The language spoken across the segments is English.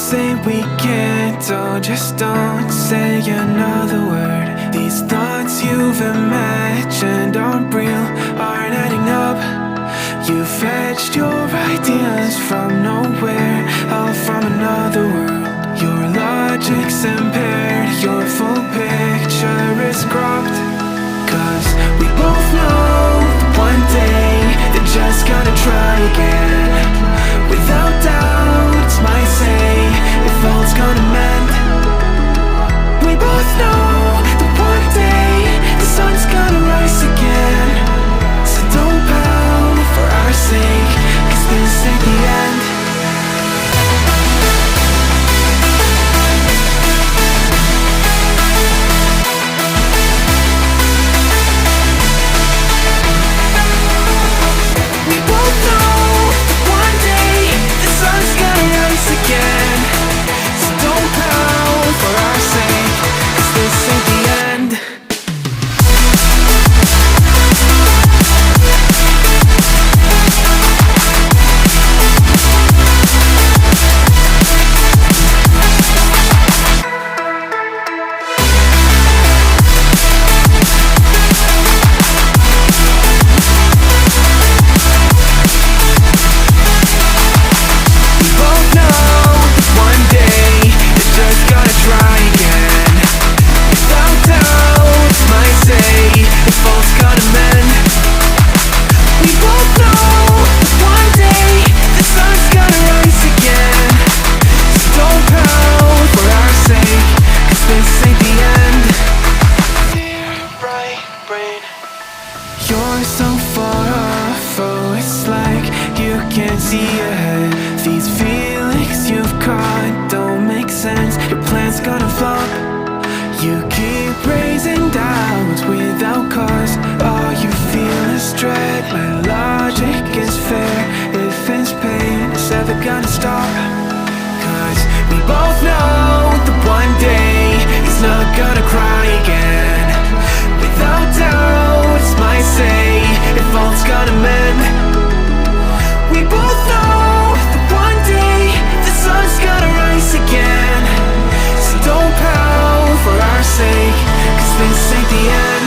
say we can't, oh, just don't say another word. These thoughts you've imagined aren't real, aren't adding up. You fetched your ideas from nowhere, all from another world. Your logic's impaired, your full picture is cropped. Cause we both know that one day they're just gonna try again. Without doubt, it's my say, if all's gonna mend. We both know that one day the sun's gonna rise again. So don't pout for our sake, cause this ain't the end. You're so far off, oh, it's like you can't see ahead. These feelings you've caught don't make sense, your plan's gonna flop. You keep raising doubts without cause, all you feel is dread. My logic is fair, if it's pain, it's ever gonna stop. Cause we both know that one day he's not gonna cry again. Without doubt, it's my say, if all's gonna mend. We both know that one day the sun's gonna rise again. So don't pout for our sake, cause this ain't the end.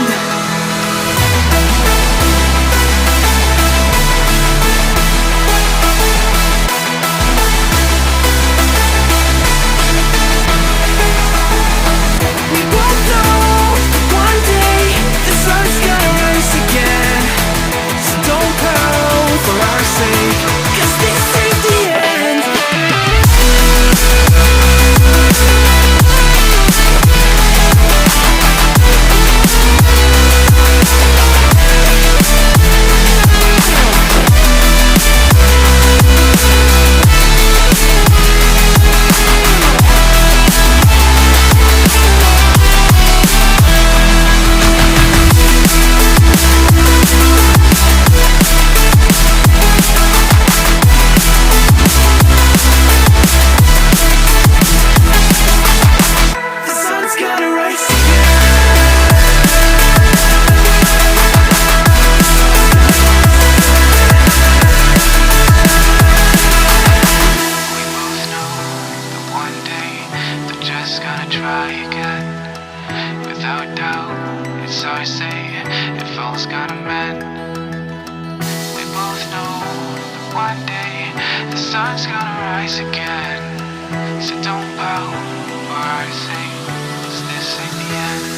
Try again, without doubt, it's our say, if all's gonna mend. We both know that one day the sun's gonna rise again. So don't pout for our sake, 'cause this ain't the end.